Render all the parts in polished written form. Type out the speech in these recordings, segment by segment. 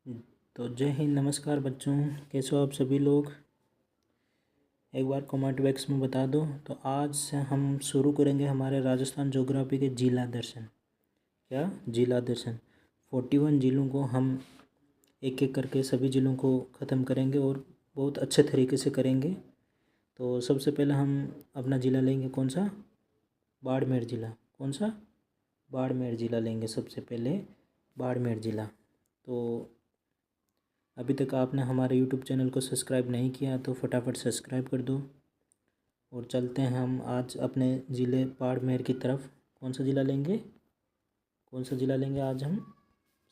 तो जय हिंद, नमस्कार बच्चों। कैसे हो आप सभी लोग? एक बार कमेंट बॉक्स में बता दो। तो आज से हम शुरू करेंगे हमारे राजस्थान ज्योग्राफी के जिला दर्शन। क्या? जिला दर्शन। 41 जिलों को हम एक एक करके सभी जिलों को ख़त्म करेंगे और बहुत अच्छे तरीके से करेंगे। तो सबसे पहले हम अपना ज़िला लेंगे, कौन सा? बाड़मेर ज़िला। कौन सा? बाड़मेर ज़िला लेंगे सबसे पहले, बाड़मेर ज़िला। तो अभी तक आपने हमारे यूट्यूब चैनल को सब्सक्राइब नहीं किया तो फटाफट सब्सक्राइब कर दो। और चलते हैं हम आज अपने ज़िले बाड़मेर की तरफ। कौन सा ज़िला लेंगे? कौन सा ज़िला लेंगे आज हम?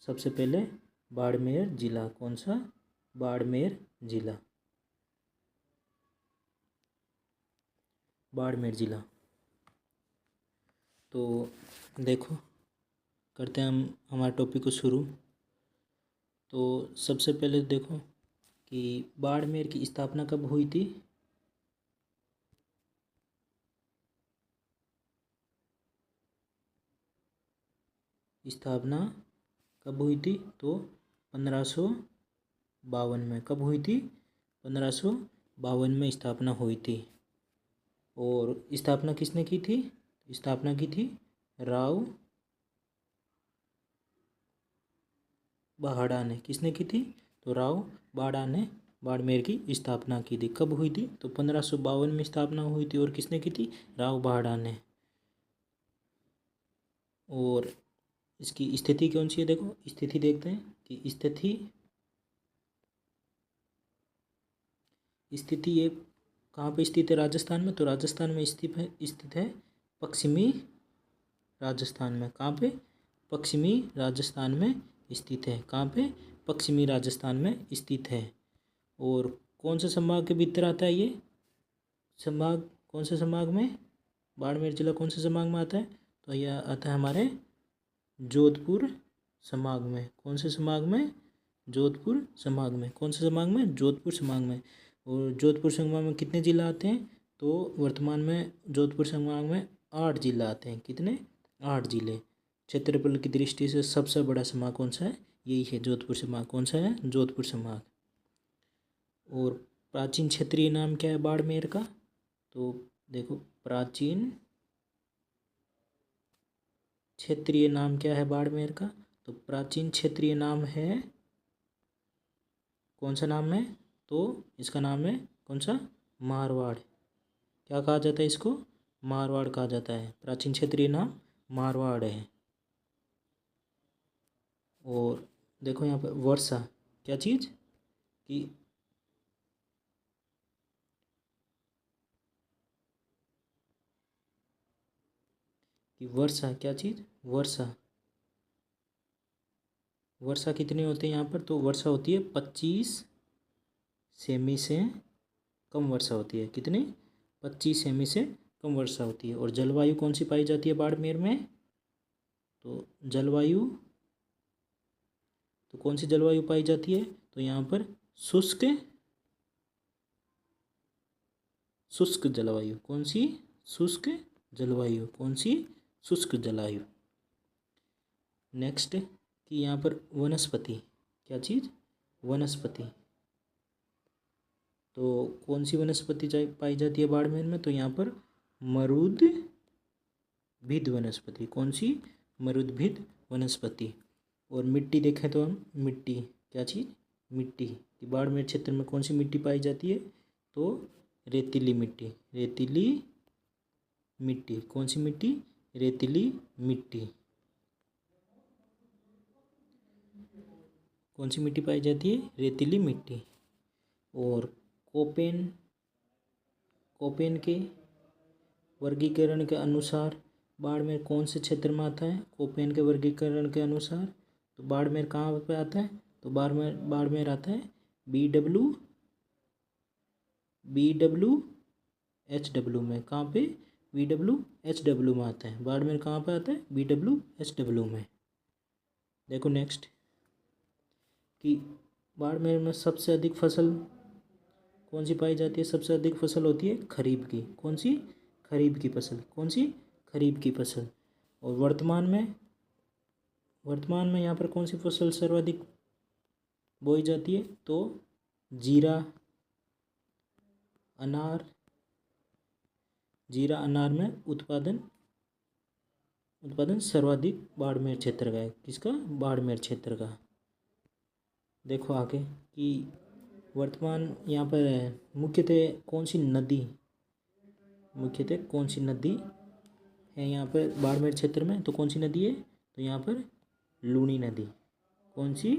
सबसे पहले बाड़मेर ज़िला। कौन सा? बाड़मेर ज़िला। बाड़मेर ज़िला। तो देखो, करते हैं हम हमारे टॉपिक को शुरू। तो सबसे पहले देखो कि बाड़मेर की स्थापना कब हुई थी। स्थापना कब हुई थी? तो 1552 में। कब हुई थी? 1552 में स्थापना हुई थी। और स्थापना किसने की थी? स्थापना की थी राव बाड़ा ने। किसने की थी? तो राव बाड़ा ने बाड़मेर की स्थापना की थी। कब हुई थी? तो 1552 में स्थापना हुई थी। और किसने की थी? राव बाड़ा ने। और इसकी स्थिति कौन सी है? देखो स्थिति देखते हैं कि स्थिति ये कहाँ पे स्थित है? राजस्थान में। तो राजस्थान में स्थित है पश्चिमी राजस्थान में। कहाँ पे? पश्चिमी राजस्थान में स्थित है। कहाँ पे? पश्चिमी राजस्थान में स्थित है। और कौन से संभाग के भीतर आता है ये संभाग? कौन से संभाग में? बाड़मेर जिला कौन से संभाग में आता है? तो यह आता है हमारे जोधपुर संभाग में। कौन से संभाग में? जोधपुर संभाग में। कौन से संभाग में? जोधपुर संभाग में। और जोधपुर संभाग में कितने जिला आते हैं? तो वर्तमान में जोधपुर संभाग में 8 जिला आते हैं। कितने? 8 जिले। क्षेत्रफल की दृष्टि से सबसे बड़ा संभाग कौन सा है? यही है, जोधपुर संभाग। कौन सा है? जोधपुर संभाग। और प्राचीन क्षेत्रीय नाम क्या है बाड़मेर का? तो देखो, प्राचीन क्षेत्रीय नाम क्या है बाड़मेर का? तो प्राचीन क्षेत्रीय नाम है, कौन सा नाम है? तो इसका नाम है कौन सा? मारवाड़। क्या कहा जाता है इसको? मारवाड़ कहा जाता है। प्राचीन क्षेत्रीय नाम मारवाड़ है। और देखो यहाँ पर वर्षा, क्या चीज़? कि वर्षा क्या चीज़? वर्षा। वर्षा कितनी होती है यहाँ पर? तो वर्षा होती है 25 सेमी से कम वर्षा होती है। कितनी? 25 सेमी से कम वर्षा होती है। और जलवायु कौन सी पाई जाती है बाड़मेर में? तो जलवायु, तो कौन सी जलवायु पाई जाती है? तो यहाँ पर शुष्क शुष्क जलवायु। कौन सी? शुष्क जलवायु। कौन सी? शुष्क जलवायु। नेक्स्ट कि यहाँ पर वनस्पति, क्या चीज़? वनस्पति। तो कौन सी वनस्पति पाई जाती है बाड़मेर में? तो यहाँ पर मरुदभिद वनस्पति। कौन सी? मरुदभिद वनस्पति। और मिट्टी देखें तो हम, मिट्टी क्या चीज़? मिट्टी कि बाड़मेर क्षेत्र में कौन सी मिट्टी पाई जाती है? तो रेतीली मिट्टी। रेतीली मिट्टी। कौन सी मिट्टी? रेतीली मिट्टी। कौन सी मिट्टी पाई जाती है? रेतीली मिट्टी। और कोपेन कोपेन के वर्गीकरण के अनुसार बाड़मेर कौन से क्षेत्र में आता है? कोपेन के वर्गीकरण के अनुसार तो बाड़मेर कहाँ पे आता है? तो बाड़मेर आता है BWHW में। कहाँ पे? BWHW में आता है। बाड़मेर कहाँ पे आता है? BWHW में। देखो नेक्स्ट कि बाड़मेर में सबसे अधिक फसल कौन सी पाई जाती है? सबसे अधिक फसल होती है खरीफ की। कौन सी? खरीफ की फसल। कौन सी? खरीफ की फसल। और वर्तमान में यहाँ पर कौन सी फसल सर्वाधिक बोई जाती है तो जीरा अनार में उत्पादन सर्वाधिक बाड़मेर क्षेत्र का है। किसका? बाड़मेर क्षेत्र का। देखो आगे कि वर्तमान यहाँ पर मुख्यतः कौन सी नदी है यहाँ पर बाड़मेर क्षेत्र में? तो कौन सी नदी है? तो यहाँ पर लूनी नदी। कौन सी?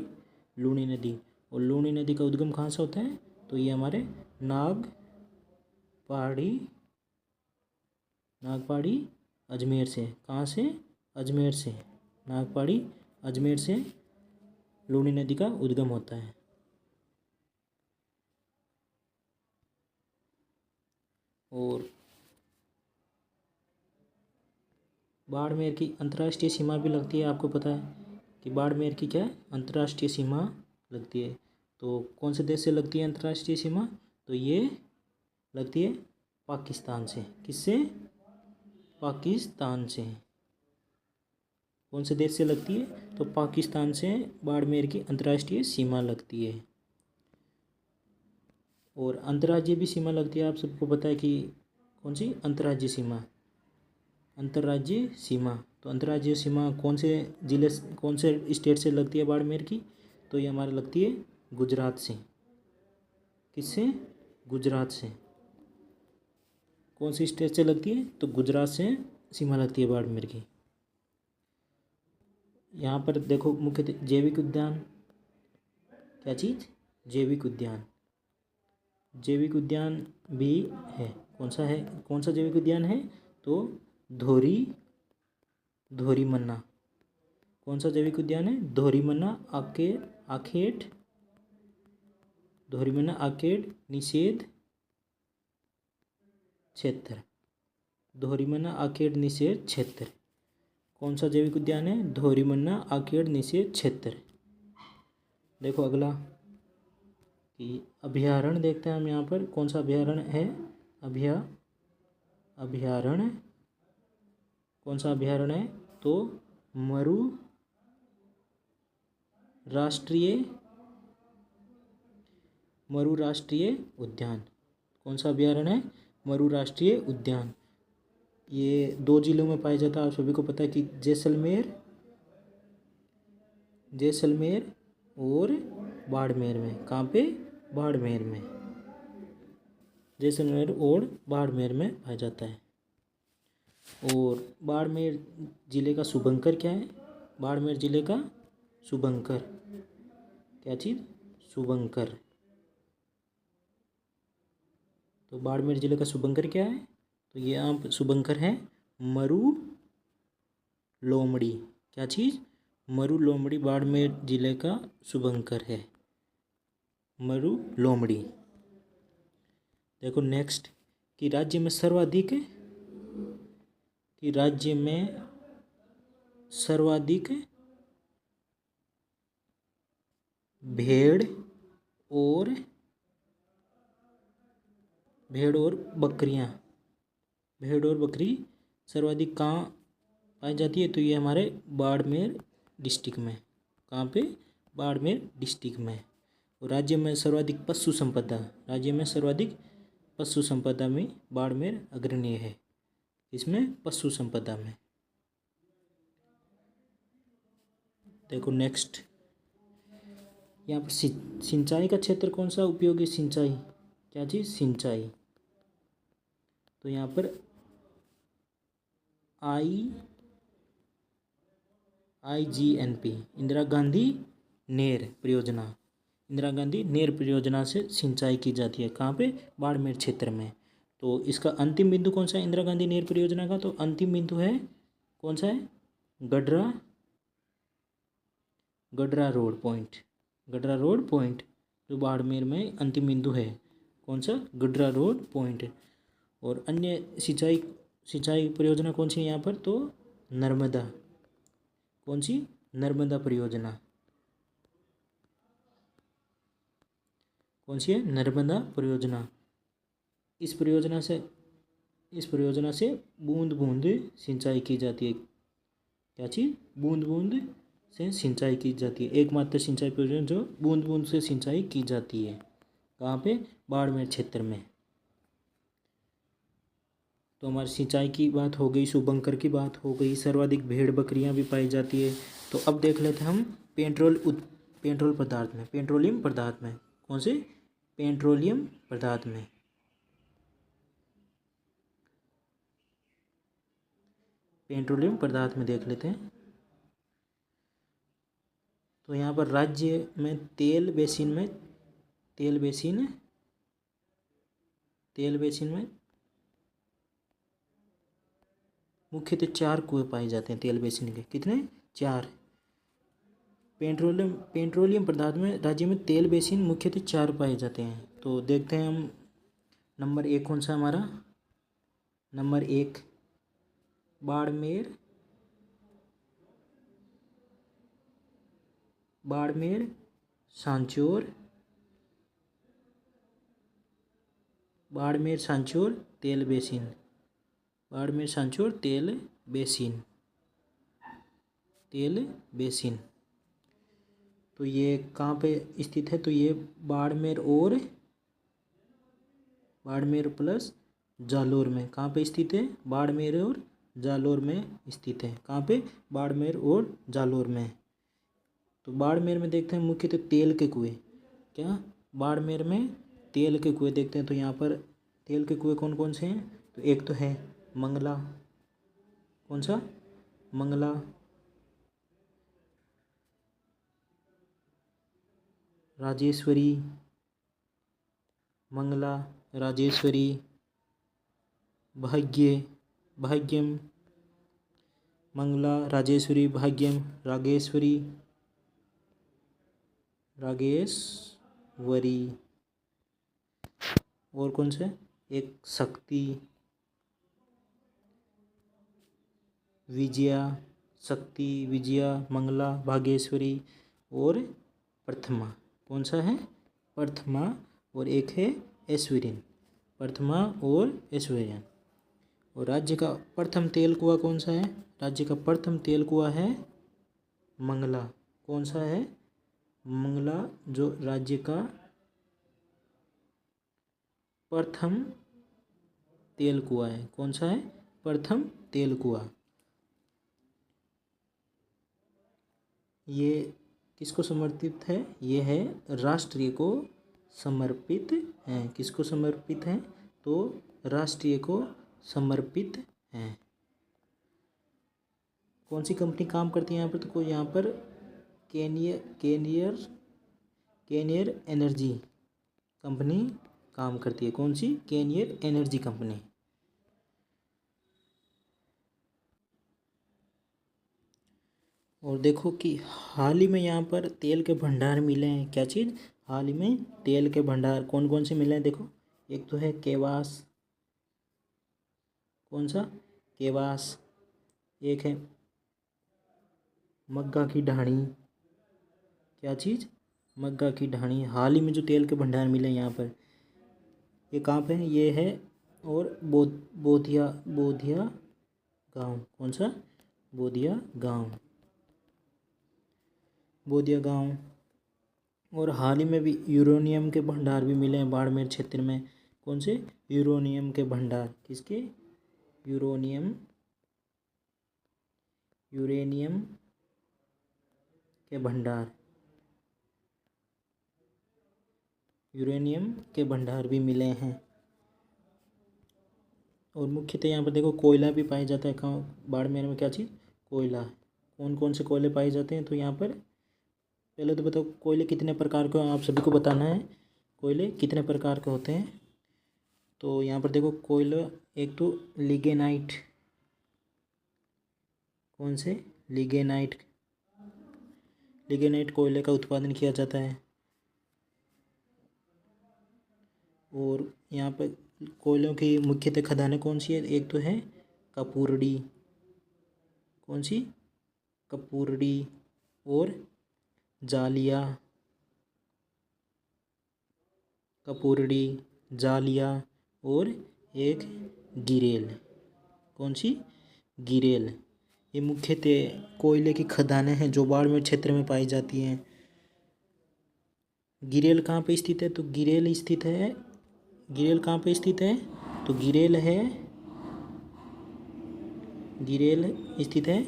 लूनी नदी। और लूनी नदी का उद्गम कहाँ से होता है? तो ये हमारे नागपाड़ी अजमेर से। कहाँ से? अजमेर से। नागपाड़ी अजमेर से लूनी नदी का उद्गम होता है। और बाड़मेर की अंतर्राष्ट्रीय सीमा भी लगती है। आपको पता है कि बाड़मेर की क्या है? अंतर्राष्ट्रीय सीमा लगती है। तो कौन से देश से लगती है अंतर्राष्ट्रीय सीमा? तो ये लगती है पाकिस्तान से। किससे? पाकिस्तान से। कौन से देश से लगती है? तो पाकिस्तान से बाड़मेर की अंतर्राष्ट्रीय सीमा लगती है। और अंतर्राज्यीय भी सीमा लगती है। आप सबको पता है कि कौन सी? अंतर्राज्यीय सीमा। अंतर्राज्यीय सीमा। तो अंतर्राज्यीय सीमा कौन से जिले, कौन से स्टेट से लगती है बाड़मेर की? तो ये हमारे लगती है गुजरात से। किससे? गुजरात से। कौन सी स्टेट से लगती है? तो गुजरात से सीमा लगती है बाड़मेर की। यहाँ पर देखो मुख्यतः जैविक उद्यान। क्या चीज़? जैविक उद्यान। जैविक उद्यान भी है। कौन सा है? कौन सा जैविक उद्यान है? तो धोरी मन्ना। कौन सा जैविक उद्यान है? धोरी मन्ना आकेड निषेध क्षेत्र। धोरीमन्ना आकेड निषेध क्षेत्र। कौन सा जैविक उद्यान है? धोरीमन्ना आकेड निषेध क्षेत्र। देखो अगला कि अभयारण्य देखते हैं हम यहाँ पर। कौन सा अभयारण्य है? अभयारण्य। कौन सा अभयारण्य है? तो मरु राष्ट्रीय उद्यान। कौन सा अभयारण्य है? मरु राष्ट्रीय उद्यान। ये 2 जिलों में पाया जाता है। आप सभी को पता है कि जैसलमेर और बाड़मेर में। कहाँ पे? बाड़मेर में। जैसलमेर और बाड़मेर में पाया जाता है। और बाड़मेर जिले का शुभंकर क्या है? बाड़मेर जिले का शुभंकर। क्या चीज़? शुभंकर। तो बाड़मेर जिले का शुभंकर क्या है? तो ये आप शुभंकर है मरु लोमड़ी। क्या चीज़? मरु लोमड़ी बाड़मेर जिले का शुभंकर है। मरु लोमड़ी। देखो नेक्स्ट कि राज्य में सर्वाधिक भेड़ और बकरी सर्वाधिक कहाँ पाई जाती है? तो ये हमारे बाड़मेर डिस्ट्रिक्ट में। कहाँ पे? बाड़मेर डिस्ट्रिक्ट में। और राज्य में सर्वाधिक पशु संपदा में बाड़मेर अग्रणीय है। इसमें पशु संपदा में। देखो नेक्स्ट यहाँ पर सिंचाई का क्षेत्र कौन सा उपयोगी सिंचाई? क्या चीज़? सिंचाई। तो यहाँ पर IGNP इंदिरा गांधी नेर परियोजना से सिंचाई की जाती है। कहाँ पे? बाड़मेर क्षेत्र में। तो इसका अंतिम बिंदु कौन सा है इंदिरा गांधी नेर परियोजना का? तो अंतिम बिंदु है कौन सा है? गडरा रोड पॉइंट जो बाड़मेर में अंतिम बिंदु है। कौन सा? Gadra road point. और अन्य सिंचाई परियोजना कौन सी है यहाँ पर? तो नर्मदा। कौन सी? नर्मदा परियोजना। कौन सी है? नर्मदा परियोजना। इस परियोजना से बूंद बूंद सिंचाई की जाती है। क्या चीज़? बूंद बूंद से सिंचाई की जाती है। एकमात्र सिंचाई परियोजना जो बूंद बूंद से सिंचाई की जाती है। कहाँ पे? बाड़मेर क्षेत्र में। तो हमारी सिंचाई की बात हो गई, शुभंकर की बात हो गई, सर्वाधिक भेड़ बकरियां भी पाई जाती है। तो अब देख लेते हैं हम पेट्रोल पदार्थ में, पेट्रोलियम पदार्थ में। कौन से? पेट्रोलियम पदार्थ में। पेट्रोलियम पदार्थ में देख लेते हैं। तो यहाँ पर राज्य में तेल बेसिन में मुख्यतः 4 कुएं पाए जाते हैं तेल बेसिन के। कितने? 4। पेट्रोलियम पदार्थ में राज्य में तेल बेसिन मुख्यतः 4 पाए जाते हैं। तो देखते हैं हम। नंबर 1 कौन सा हमारा? नंबर 1 बाड़मेर सांचौर तेल बेसिन। बाड़मेर सांचौर तेल बेसिन। तो ये कहाँ पे स्थित है? तो ये बाड़मेर प्लस जालोर में। कहाँ पे स्थित है? बाड़मेर और जालोर में स्थित है। कहाँ पे? बाड़मेर और जालोर में। तो बाड़मेर में देखते हैं मुख्यतः तेल के कुएं। क्या? बाड़मेर में तेल के कुएं देखते हैं। तो यहाँ पर तेल के कुएं कौन कौन से हैं? तो एक तो है मंगला। कौन सा? मंगला, राजेश्वरी, भाग्यम, मंगला, राजेश्वरी, भाग्यम, रागेश्वरी। और कौन से? एक शक्ति, विजया, मंगला, भागेश्वरी और प्रथमा। कौन सा है? प्रथमा। और एक है ऐश्वर्यन। प्रथमा और ऐश्वर्यन। और राज्य का प्रथम तेल कुआं कौन सा है? राज्य का प्रथम तेल कुआं है मंगला। कौन सा है? मंगला, जो राज्य का प्रथम तेल कुआं है। कौन सा है? प्रथम तेल कुआं। ये किसको समर्पित है? ये है राष्ट्रीय को समर्पित है। किसको समर्पित है? तो राष्ट्रीय को समर्पित है। कौन सी कंपनी काम करती है यहाँ पर? तो यहाँ पर कैनियर एनर्जी कंपनी काम करती है। कौन सी? कैनियर एनर्जी कंपनी। और देखो कि हाल ही में यहाँ पर तेल के भंडार मिले हैं। क्या चीज़? हाल ही में तेल के भंडार कौन कौन से मिले हैं? देखो, एक तो है केवास। कौन सा? केवास। एक है मग्गा की ढाणी। क्या चीज़? मग्गा की ढाणी। हाल ही में जो तेल के भंडार मिले हैं यहाँ पर, ये कहाँ पे है? ये है और बोधिया गांव। कौन सा? बोधिया गांव। और हाल ही में भी यूरेनियम के भंडार भी मिले हैं बाड़मेर क्षेत्र में। कौन से? यूरेनियम के भंडार। किसके? यूरेनियम के भंडार। यूरेनियम के भंडार भी मिले हैं। और मुख्यतः यहाँ पर देखो कोयला भी पाया जाता है। कहाँ? बाड़मेर में। क्या चीज़? कोयला। कौन कौन से कोयले पाए जाते हैं? तो यहाँ पर पहले तो बताओ कोयले कितने प्रकार के, आप सभी को बताना है कोयले कितने प्रकार के होते हैं। तो यहाँ पर देखो कोयला, एक तो लिग्नाइट। कौन से? लिग्नाइट कोयले का उत्पादन किया जाता है। और यहाँ पर कोयलों की मुख्यतः खदानें कौन सी है? एक तो है कपूरड़ी। कौन सी? कपूरड़ी। और जालिया। और एक गिरेल। कौन सी? गिरेल। ये मुख्यतः कोयले की खदानें हैं जो बाड़मेर क्षेत्र में पाई जाती हैं। गिरेल कहाँ पे स्थित है? तो गिरेल स्थित है, गिरेल कहाँ पे स्थित है? तो गिरेल स्थित है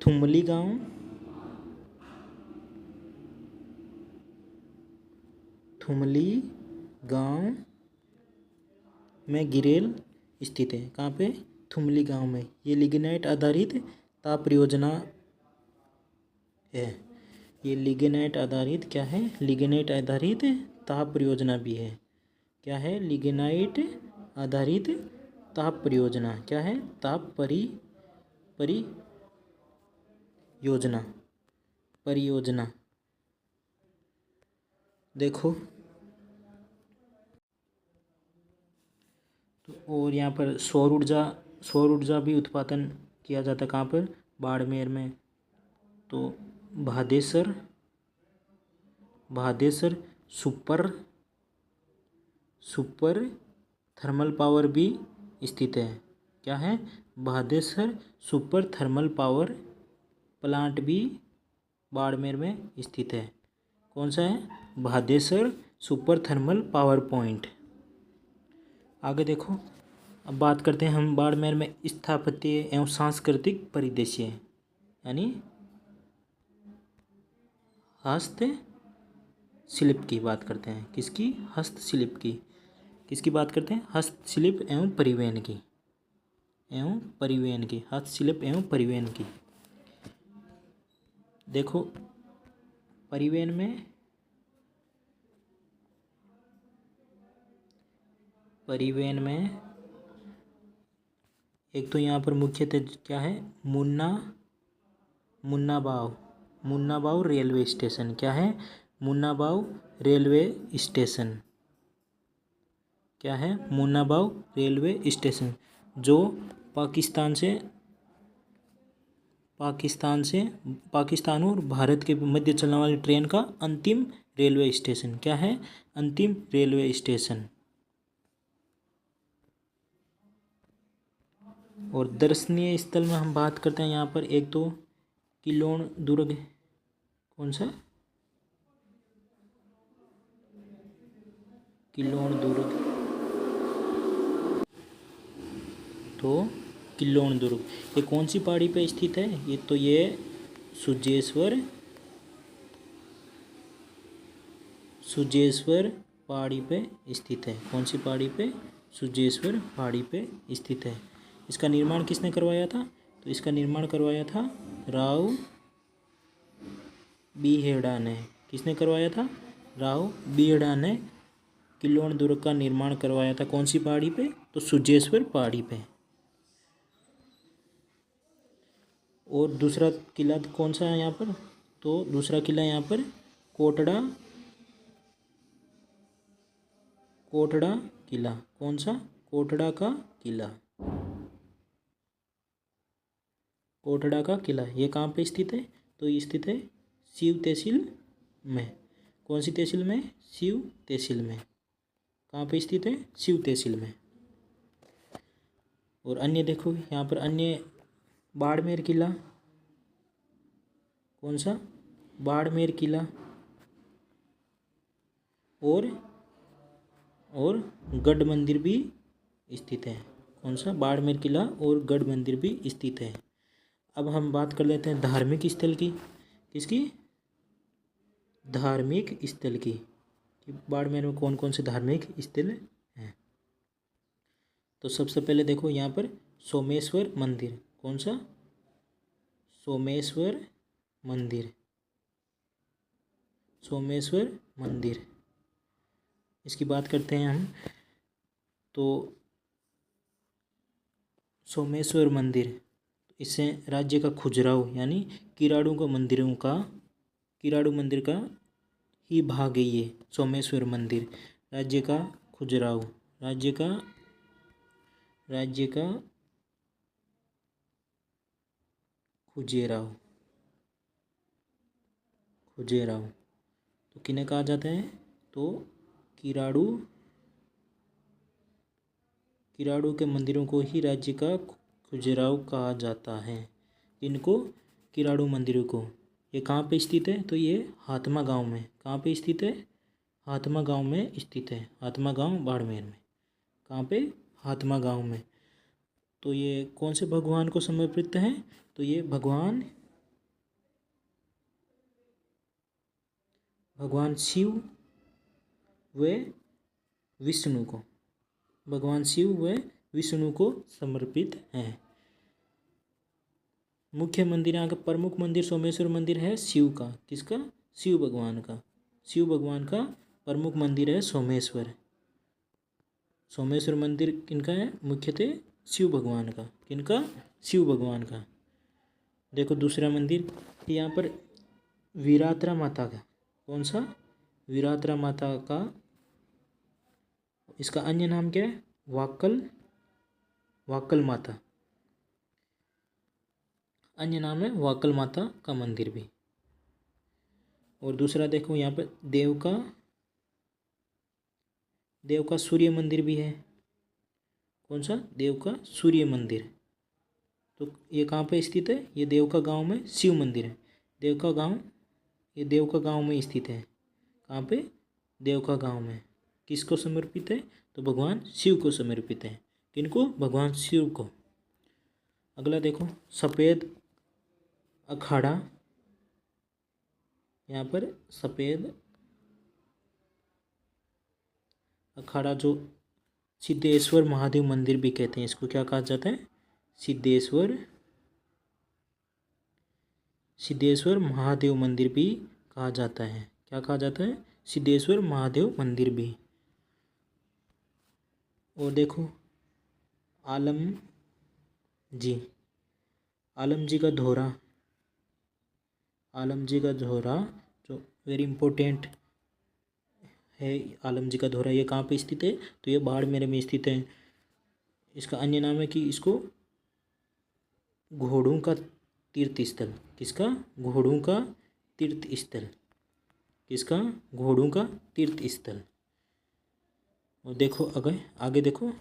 थुमली गांव, थुमली गांव में गिरेल स्थित है। कहाँ पे? थुमली गांव में। ये लिग्नाइट आधारित ताप परियोजना है। ये लिग्नाइट आधारित क्या है? लिग्नाइट आधारित ताप परियोजना भी है। क्या है? लिग्नाइट आधारित ताप परियोजना। क्या है? ताप परियोजना। देखो तो और यहाँ पर सौर ऊर्जा भी उत्पादन किया जाता है। कहाँ पर? बाड़मेर में। तो भादेसर सुपर थर्मल पावर भी स्थित है। क्या है? भादेसर सुपर थर्मल पावर प्लांट भी बाड़मेर में स्थित है। कौन सा है? भादेसर सुपर थर्मल पावर पॉइंट। आगे देखो, अब बात करते हैं हम बाड़मेर में स्थापत्य एवं सांस्कृतिक परिदृश्य यानी हस्तशिल्प की बात करते हैं। किसकी? हस्तशिल्प की। किसकी बात करते हैं? हस्तशिल्प एवं परिवहन की, हस्तशिल्प एवं परिवहन की। देखो परिवहन में एक तो यहाँ पर मुख्यतः क्या है? मुन्ना बाव रेलवे स्टेशन। क्या है? मुन्ना बाव रेलवे स्टेशन। क्या है? मुन्ना बाव रेलवे स्टेशन, जो पाकिस्तान और भारत के मध्य चलने वाली ट्रेन का अंतिम रेलवे स्टेशन। क्या है? अंतिम रेलवे स्टेशन। और दर्शनीय स्थल में हम बात करते हैं यहाँ पर एक तो किलोन दुर्ग। कौन सा? किलोन दुर्ग। तो किलोन दुर्ग ये कौन सी पहाड़ी पे स्थित है? ये सुजेश्वर पहाड़ी पे स्थित है। कौन सी पहाड़ी पे? सुजेश्वर पहाड़ी पे स्थित है। इसका निर्माण किसने करवाया था? तो इसका निर्माण करवाया था राव बीहेड़ा ने। किसने करवाया था? राव बीहेड़ा ने किलोन दुर्ग का निर्माण करवाया था। कौन सी पहाड़ी पे? तो सुजेश्वर पहाड़ी पे। और दूसरा किला कौन सा है यहाँ पर? तो दूसरा किला यहाँ पर कोटड़ा किला। कौन सा? कोटड़ा का किला। कोटड़ा का किला ये कहाँ पे स्थित है? तो ये स्थित है शिव तहसील में। कौन सी तहसील में? शिव तहसील में। कहाँ पे स्थित है? शिव तहसील में। और अन्य देखो यहाँ पर अन्य बाड़मेर किला। कौन सा? बाड़मेर किला। और गढ़ मंदिर भी स्थित है। कौन सा? बाड़मेर किला और गढ़ मंदिर भी स्थित है। अब हम बात कर लेते हैं धार्मिक स्थल की। किसकी? धार्मिक स्थल की। बाड़मेर में कौन कौन से धार्मिक स्थल हैं? तो सबसे पहले देखो यहाँ पर सोमेश्वर मंदिर। कौन सा? सोमेश्वर मंदिर। इसकी बात करते हैं हम। तो सोमेश्वर मंदिर, इससे राज्य का खजुराहो यानी किराड़ू मंदिर का ही भाग है ये सोमेश्वर मंदिर। राज्य का खजुराहो, राज्य का खजुराहो तो किन्हें कहा जाता है? तो किराड़ू के मंदिरों को ही राज्य का खजुराहो कहा जाता है। किनको? किराड़ू मंदिरों को। ये कहाँ पे स्थित है? तो ये हाथमा गांव में। कहाँ पे स्थित है? हाथमा गांव में स्थित है। हाथमा गांव बाड़मेर में। कहाँ पे? हाथमा गांव में। तो ये कौन से भगवान को समर्पित है? तो ये भगवान शिव व विष्णु को, भगवान शिव व विष्णु को समर्पित है। मुख्य मंदिर, यहाँ का प्रमुख मंदिर सोमेश्वर मंदिर है शिव का। किसका? शिव भगवान का। शिव भगवान का प्रमुख मंदिर है सोमेश्वर। सोमेश्वर मंदिर किनका है? मुख्यतः शिव भगवान का। किनका? शिव भगवान का। देखो दूसरा मंदिर यहाँ पर वीरात्रा माता का। कौन सा? वीरात्रा माता का। इसका अन्य नाम क्या है? वाक्कल माता। अन्य नाम है वाक्कल माता का मंदिर भी। और दूसरा देखो यहाँ पे देव का सूर्य मंदिर भी है। कौन सा? देव का सूर्य मंदिर। तो ये कहाँ पे स्थित है? ये देव का गांव में शिव मंदिर है। देव का गांव, ये देव का गांव में स्थित है। कहाँ पे? देव का गांव में। किसको समर्पित है? तो भगवान शिव को समर्पित है। किनको? भगवान शिव को। अगला देखो सफ़ेद अखाड़ा। यहाँ पर सफ़ेद अखाड़ा जो सिद्धेश्वर महादेव मंदिर भी कहते हैं इसको। क्या कहा जाता है? सिद्धेश्वर महादेव मंदिर भी कहा जाता है। क्या कहा जाता है? सिद्धेश्वर महादेव मंदिर भी। और देखो आलम जी का धोरा जो वेरी इम्पोर्टेंट है। आलम जी का धोरा ये कहाँ पे स्थित है? तो ये बाड़मेर में स्थित है। इसका अन्य नाम है कि इसको घोड़ों का तीर्थ स्थल। किसका? घोड़ों का तीर्थ स्थल। किसका? घोड़ों का तीर्थ स्थल। और देखो आगे देखो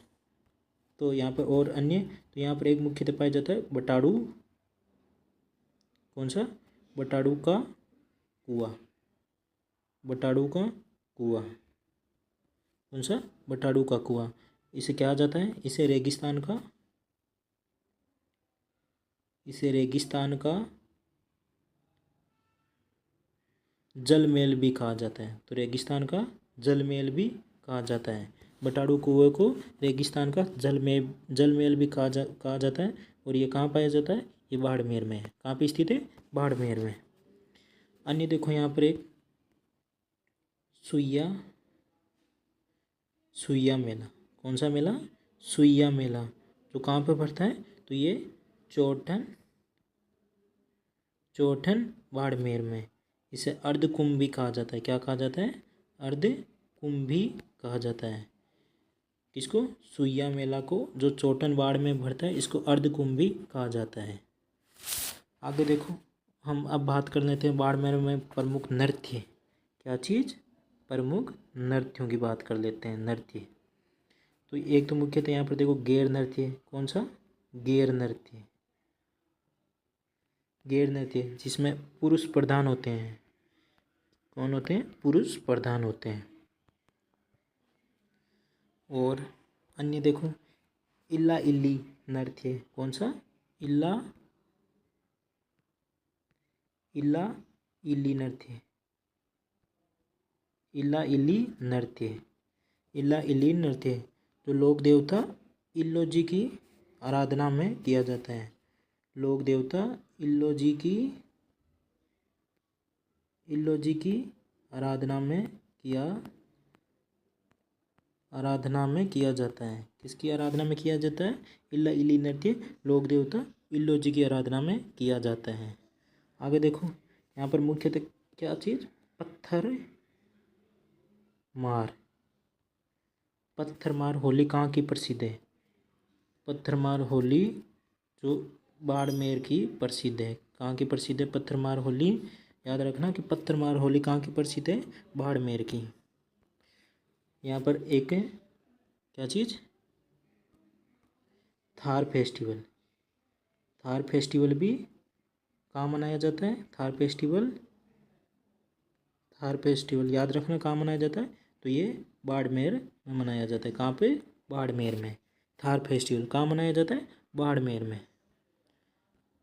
तो यहाँ पर और अन्य, तो यहाँ पर एक मुख्यतः पाया जाता है बटाड़ू। कौन सा? बटाड़ू का कुआं। बटाड़ू का कुआं। कौन सा? बटाड़ू का कुआं। इसे क्या जाता है? इसे रेगिस्तान का जल महल भी कहा जाता है। तो रेगिस्तान का जल महल भी कहा जाता है। बटाड़ू कुएं को रेगिस्तान का जल महल भी कहा जाता है। और ये कहाँ पाया जाता है? ये बाड़मेर में है। कहाँ पे स्थित है? बाड़मेर में। अन्य देखो यहाँ पर एक सुइया मेला। कौन सा मेला? सुइया मेला। जो कहाँ पे पड़ता है? तो ये चौठन बाड़मेर में। इसे अर्धकुंभ भी कहा जाता है। क्या कहा जाता है? अर्धकुंभ भी कहा जाता है। किसको? सुइया मेला को, जो चौठन बाड़ में भरता है, इसको अर्धकुंभ भी कहा जाता है। आगे देखो हम अब बात कर लेते हैं बाड़मेर में प्रमुख नृत्य। क्या चीज़? प्रमुख नृत्यों की बात कर लेते हैं। नृत्य तो एक तो मुख्यतः यहाँ पर देखो गैर नृत्य। कौन सा? गैर नृत्य जिसमें पुरुष प्रधान होते हैं। कौन होते हैं? पुरुष प्रधान होते हैं। और अन्य देखो इल्ला इल्ली नृत्य। कौन सा? इल्ला इल्ली नृत्य। इल्ला इल्ली नृत्य जो लोक देवता इल्लो जी की आराधना में किया जाता है। लोक देवता इल्लो जी की आराधना में किया जाता है। किसकी आराधना में किया जाता है? इल्ला इल्ली नृत्य लोक देवता इल्लो जी की आराधना में किया जाता है। आगे देखो यहाँ पर मुख्यतः क्या चीज़? पत्थर मार होली कहाँ की प्रसिद्ध है? पत्थर मार होली जो बाड़मेर की प्रसिद्ध है। कहाँ की प्रसिद्ध है पत्थर मार होली? याद रखना कि पत्थर मार होली कहाँ की प्रसिद्ध है? बाड़मेर की। यहाँ पर एक है क्या चीज़? थार फेस्टिवल भी कहाँ मनाया जाता है थार फेस्टिवल? थार फेस्टिवल याद रखना कहाँ मनाया जाता है, तो ये बाड़मेर में मनाया जाता है। कहाँ पे? बाड़मेर में। थार फेस्टिवल कहाँ मनाया जाता है? बाड़मेर में।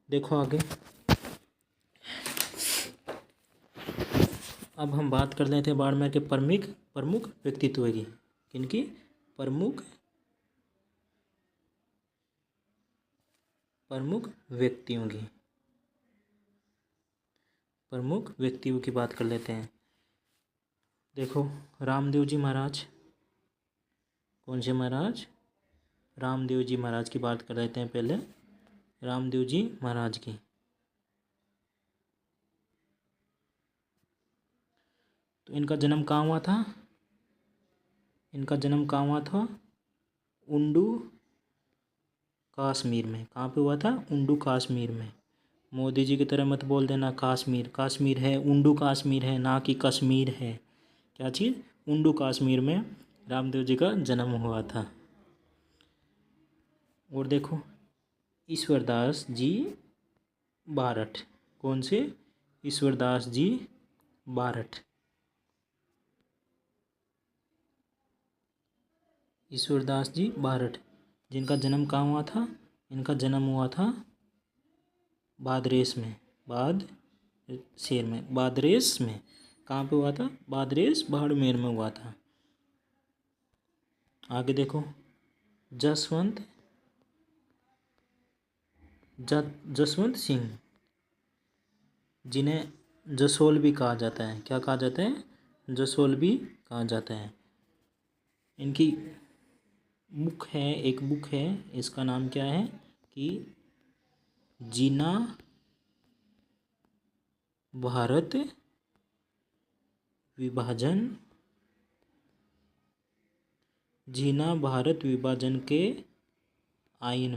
देखो आगे, अब हम बात कर लेते हैं बाड़मेर के प्रमुख व्यक्तित्व की। किनकी? प्रमुख व्यक्तियों की। प्रमुख व्यक्तियों की बात कर लेते हैं। देखो, रामदेव जी महाराज। कौन से महाराज? रामदेव जी महाराज की बात कर लेते हैं पहले। रामदेव जी महाराज की। तो इनका जन्म कहाँ हुआ था? इनका जन्म कहाँ हुआ था? उंडू कश्मीर में। कहाँ पे हुआ था? उंडू कश्मीर में। मोदी जी की तरह मत बोल देना कश्मीर। कश्मीर है, उंडू कश्मीर है, ना कि कश्मीर है। क्या चीज़? उंडू कश्मीर में रामदेव जी का जन्म हुआ था। और देखो, ईश्वरदास जी बारठ। कौन से? ईश्वरदास जी बारठ। ईश्वरदास जी बारठ, जिनका जन्म कहाँ हुआ था? इनका जन्म हुआ था बादरेस में। बादशेर में, बादरेस में। कहाँ पे हुआ था? बादरेस बाड़मेर में हुआ था। आगे देखो, जसवंत जसवंत सिंह, जिन्हें जसोल भी कहा जाता है। क्या कहा जाता है? जसोल भी कहा जाता है। इनकी बुक है, एक बुक है, इसका नाम क्या है कि जीना भारत विभाजन, जीना भारत विभाजन के आयन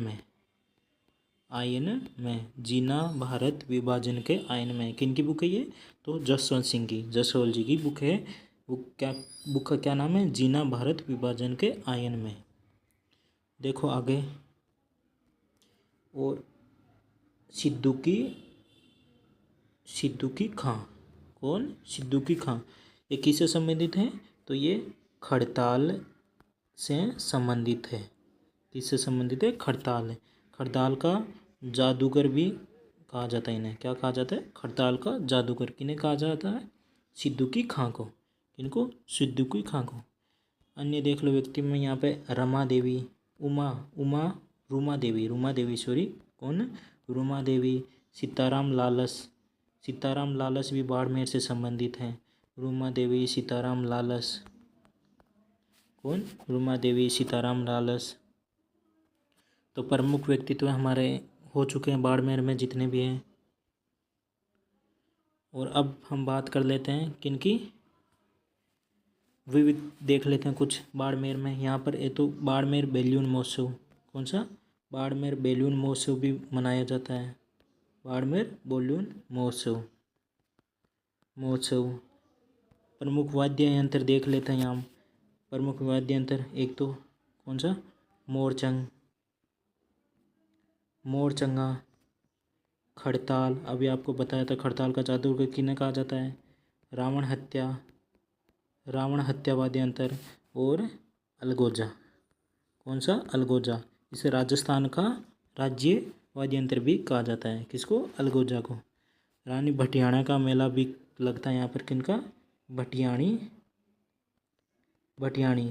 में। जीना भारत विभाजन के आयन में। किन की बुक है ये? तो जसवंत सिंह की, जसोल जी की बुक है। बुक का क्या नाम है? जीना भारत विभाजन के आयन में। देखो आगे, और सिद्दुकी खां। कौन? सिद्दुकी खां। ये किससे संबंधित है? तो ये खड़ताल से संबंधित है। किससे संबंधित है? खड़ताल। खड़ताल का जादूगर भी कहा जाता है इन्हें। क्या कहा जाता है? खड़ताल का जादूगर। किन्हें कहा जाता है? सिद्दुकी खां को। किनको? सिद्दुकी खां को। अन्य देख लो व्यक्ति में, यहाँ पे रमा देवी, रूमा देवी सॉरी। कौन? रूमा देवी। सीताराम लालस भी बाड़मेर से संबंधित हैं। रूमा देवी, सीताराम लालस। कौन? रूमा देवी, सीताराम लालस। तो प्रमुख व्यक्तित्व हमारे हो चुके हैं बाड़मेर में जितने भी हैं। और अब हम बात कर लेते हैं किनकी? विविध देख लेते हैं कुछ बाड़मेर में। यहाँ पर ये तो बाड़मेर बैलून महोत्सव। कौन सा? बाड़मेर बैलून महोत्सव भी मनाया जाता है। बाड़मेर बैलून महोत्सव। प्रमुख वाद्य यंत्र देख लेते हैं यहाँ। प्रमुख वाद्य यंत्र एक तो कौन सा? मोरचंगा, खड़ताल। अभी आपको बताया था खड़ताल का जादूगर किन्हें कहा जाता है? रावण हत्या वाद्य यंत्र। और अलगोजा। कौन सा? अलगोजा। इसे राजस्थान का राज्य वाद्य यंत्र भी कहा जाता है। किसको? अलगोजा को। रानी भटियाणा का मेला भी लगता है यहाँ पर। किनका?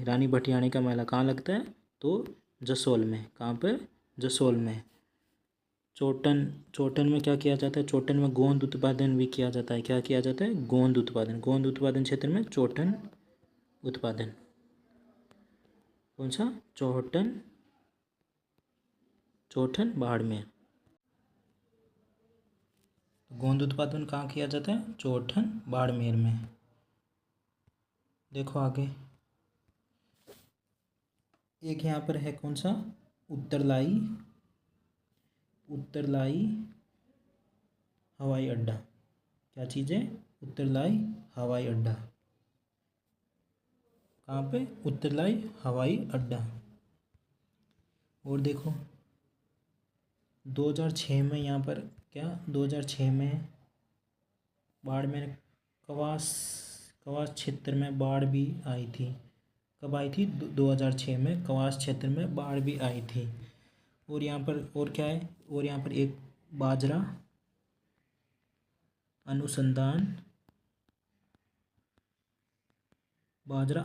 रानी भटियाणी का मेला कहाँ लगता है? तो जसोल में। कहाँ पर? जसोल में। चोटन में क्या किया जाता है? चोटन में गोंद उत्पादन भी किया जाता है। क्या किया जाता है? गोंद उत्पादन क्षेत्र में चोटन उत्पादन। कौन सा? चोटन बाड़मेर। गोंद उत्पादन कहाँ किया जाता है? चोटन बाड़मेर में। देखो आगे, एक यहाँ पर है कौन सा? उत्तरलाई हवाई अड्डा। क्या चीज़ है? उत्तरलाई हवाई अड्डा। कहाँ पे? उत्तरलाई हवाई अड्डा। और देखो, 2006 में यहाँ पर क्या 2006 में बाड़मेर कवास क्षेत्र में बाढ़ भी आई थी। कब आई थी? 2006 में कवास क्षेत्र में बाढ़ भी आई थी। और यहाँ पर और क्या है? और यहाँ पर एक बाजरा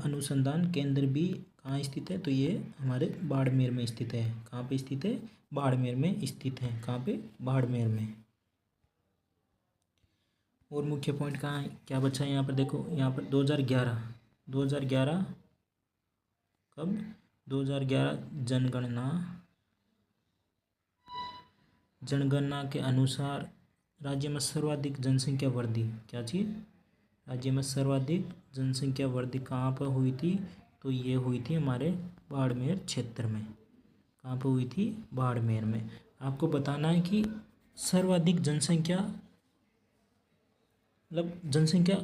अनुसंधान केंद्र भी कहाँ स्थित है? तो ये हमारे बाड़मेर में स्थित है। कहाँ पे स्थित है? बाड़मेर में स्थित है। कहाँ पे? बाड़मेर में। और मुख्य पॉइंट कहाँ है? क्या बचा है यहाँ पर? देखो यहाँ पर 2011 कब? 2011 जनगणना के अनुसार राज्य में सर्वाधिक जनसंख्या वृद्धि, क्या चीज़? राज्य में सर्वाधिक जनसंख्या वृद्धि कहाँ पर हुई थी? तो ये हुई थी हमारे बाड़मेर क्षेत्र में। कहाँ पर हुई थी? बाड़मेर में। आपको बताना है कि सर्वाधिक जनसंख्या मतलब जनसंख्या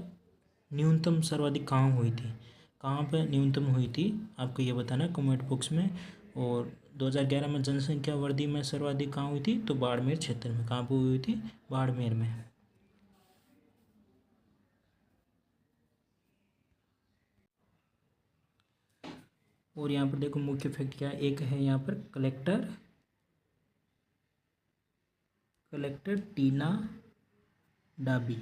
न्यूनतम सर्वाधिक कहाँ हुई थी, कहाँ पर न्यूनतम हुई थी, आपको ये बताना है कमेंट बॉक्स में। और 2011 में जनसंख्या वृद्धि में सर्वाधिक कहाँ हुई थी? तो बाड़मेर क्षेत्र में। कहाँ पर हुई थी? बाड़मेर में। और यहाँ पर देखो मुख्य फैक्ट क्या है? एक है यहाँ पर कलेक्टर टीना डाबी।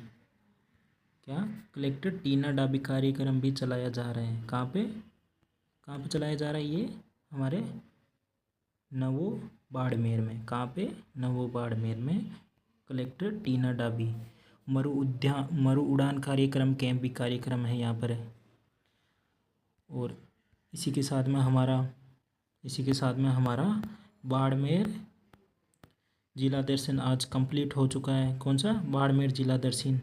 क्या? कलेक्टर टीना डाबी कार्यक्रम भी चलाया जा रहा है। कहाँ पे चलाया जा रहा है? ये हमारे नवो बाड़मेर में। कहाँ पे? नवो बाड़मेर में कलेक्टर टीना डाबी। मरु उड़ान कार्यक्रम कैंप भी कार्यक्रम है यहाँ पर है। और इसी के साथ में हमारा बाड़मेर जिला दर्शन आज कंप्लीट हो चुका है। कौन सा? बाड़मेर जिला दर्शन।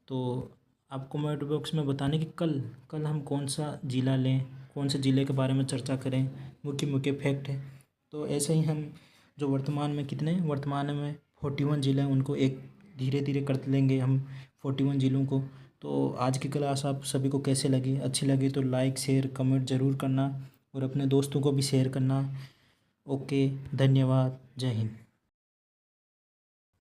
तो आप कमेंट बॉक्स में बताने कि कल हम कौन सा जिला लें, कौन से ज़िले के बारे में चर्चा करें, मुख्य फैक्ट है। तो ऐसे ही हम जो वर्तमान में 41 ज़िले हैं उनको एक धीरे धीरे करते लेंगे हम 41 ज़िलों को। तो आज की क्लास आप सभी को कैसे लगी? अच्छी लगी तो लाइक शेयर कमेंट ज़रूर करना और अपने दोस्तों को भी शेयर करना। ओके, धन्यवाद, जय हिंद।